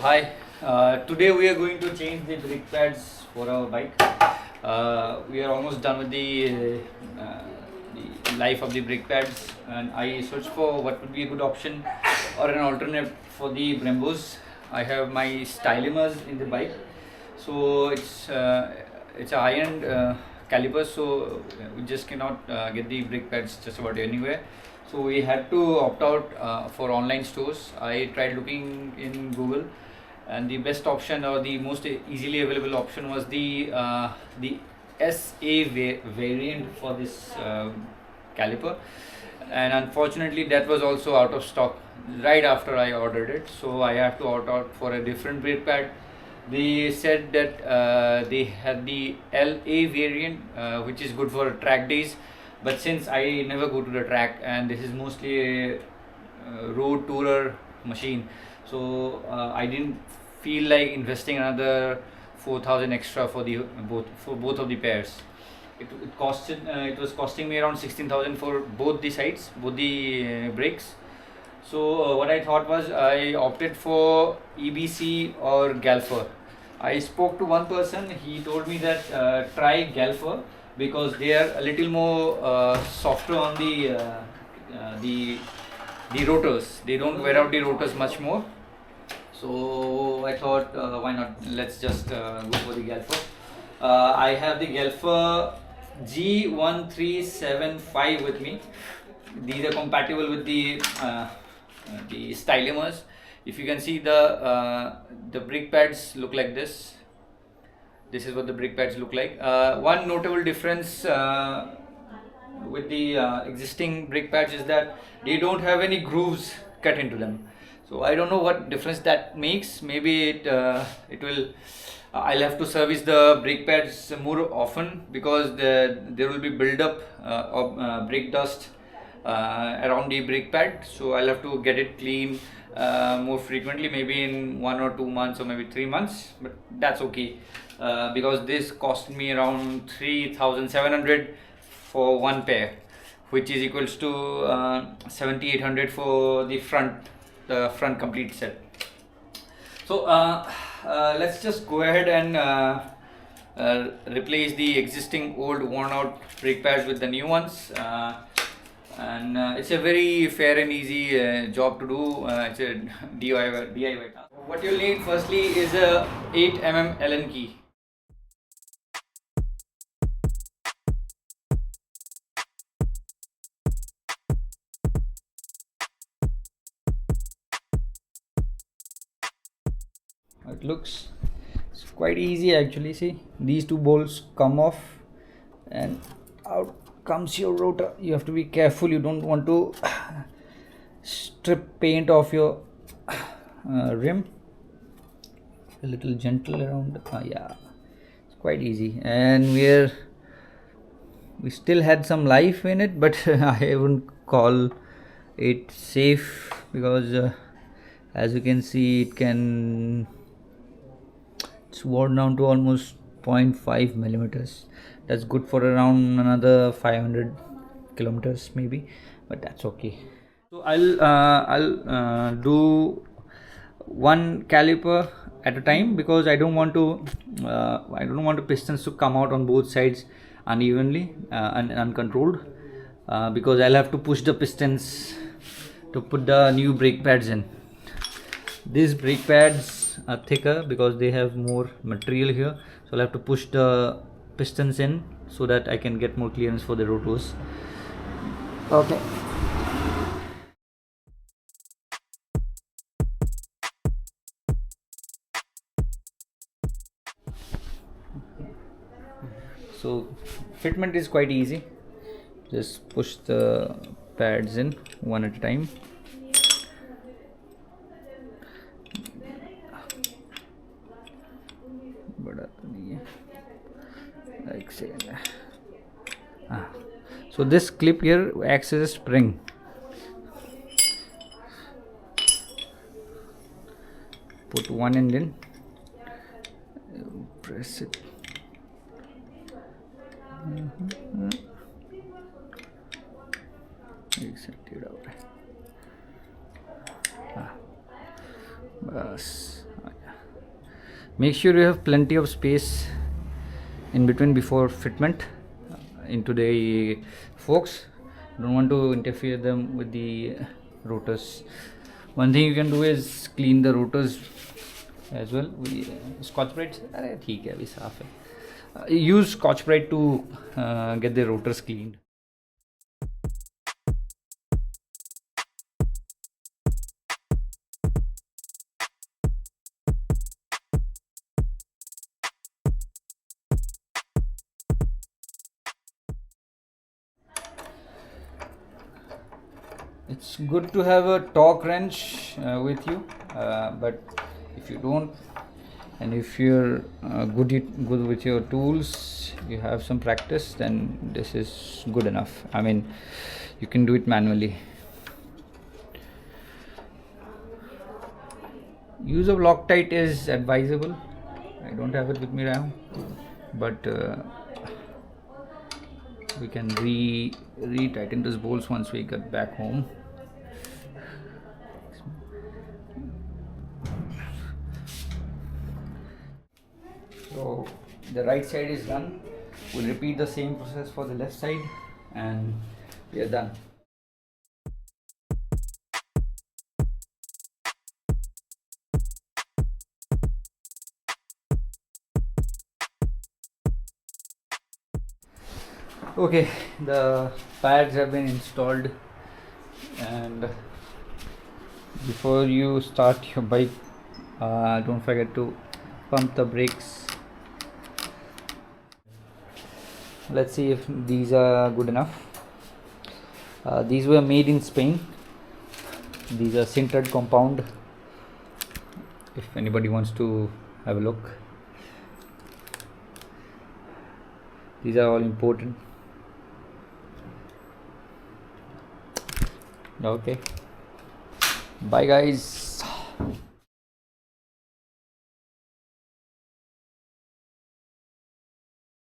Hi, today we are going to change the brake pads for our bike. We are almost done with the life of the brake pads, and I searched for what would be a good option or an alternate for the Brembos. I have my STYLEMAs in the bike, so it's a high-end caliper, so we just cannot get the brake pads just about anywhere. So we had to opt out for online stores. I tried looking in Google, and the best option or the most easily available option was the SA variant for this caliper, and unfortunately that was also out of stock right after I ordered it. So I have to opt out for a different brake pad. They said that they had the LA variant, which is good for track days, but since I never go to the track and this is mostly a road tourer machine, so I didn't feel like investing another 4,000 extra for both of the pairs. It was costing me around 16,000 for both the sides, both the brakes. So what I thought was I opted for EBC or Galfer. I spoke to one person. He told me that try Galfer because they are a little more softer on the rotors. They don't wear out the rotors much more. So I thought, why not? Let's just go for the Galfer. I have the Galfer G1375 with me. These are compatible with the Stylemas. If you can see the brake pads look like this. This is what the brake pads look like. One notable difference with the existing brake pads is that they don't have any grooves cut into them. So I don't know what difference that makes. Maybe it will. I'll have to service the brake pads more often because there will be build-up of brake dust around the brake pad. So I'll have to get it clean more frequently, maybe in 1 or 2 months or maybe 3 months. But that's okay because this cost me around 3,700 for one pair, which is equals to 7,800 for the front complete set. So let's just go ahead and replace the existing old worn out brake pads with the new ones, and it's a very fair and easy job to do. It's a DIY task. What you'll need firstly is a 8 mm Allen key. It looks it's quite easy actually. See, these two bolts come off and out comes your rotor. You have to be careful. You don't want to strip paint off your rim. A little gentle around. Yeah, it's quite easy, and we still had some life in it, but I wouldn't call it safe because as you can see, it's worn down to almost 0.5 millimeters. That's good for around another 500 kilometers maybe, but that's okay. So I'll do one caliper at a time because I don't want the pistons to come out on both sides unevenly and uncontrolled, because I'll have to push the pistons to put the new brake pads in. These brake pads are thicker because they have more material here, so I'll have to push the pistons in so that I can get more clearance for the rotors. Okay. So fitment is quite easy. Just push the pads in one at a time. So this clip here acts as a spring. Put one end in, press it. बस Make sure you have plenty of space in between before fitment into the forks. Don't want to interfere them with the rotors. One thing you can do is clean the rotors as well. We Scotch Brite, ठीक है अभी साफ है. Use Scotch Brite to get the rotors cleaned. It's good to have a torque wrench with you, but if you don't, and if you're good with your tools, you have some practice, then this is good enough. I mean, you can do it manually. Use of Loctite is advisable. I don't have it with me now, but we can re-tighten those bolts once we get back home. So the right side is done. We'll repeat the same process for the left side and we are done. Okay, the pads have been installed, and before you start your bike, don't forget to pump the brakes. Let's see if these are good enough. These were made in Spain. These are sintered compound, if anybody wants to have a look. These are all imported. Okay, bye guys.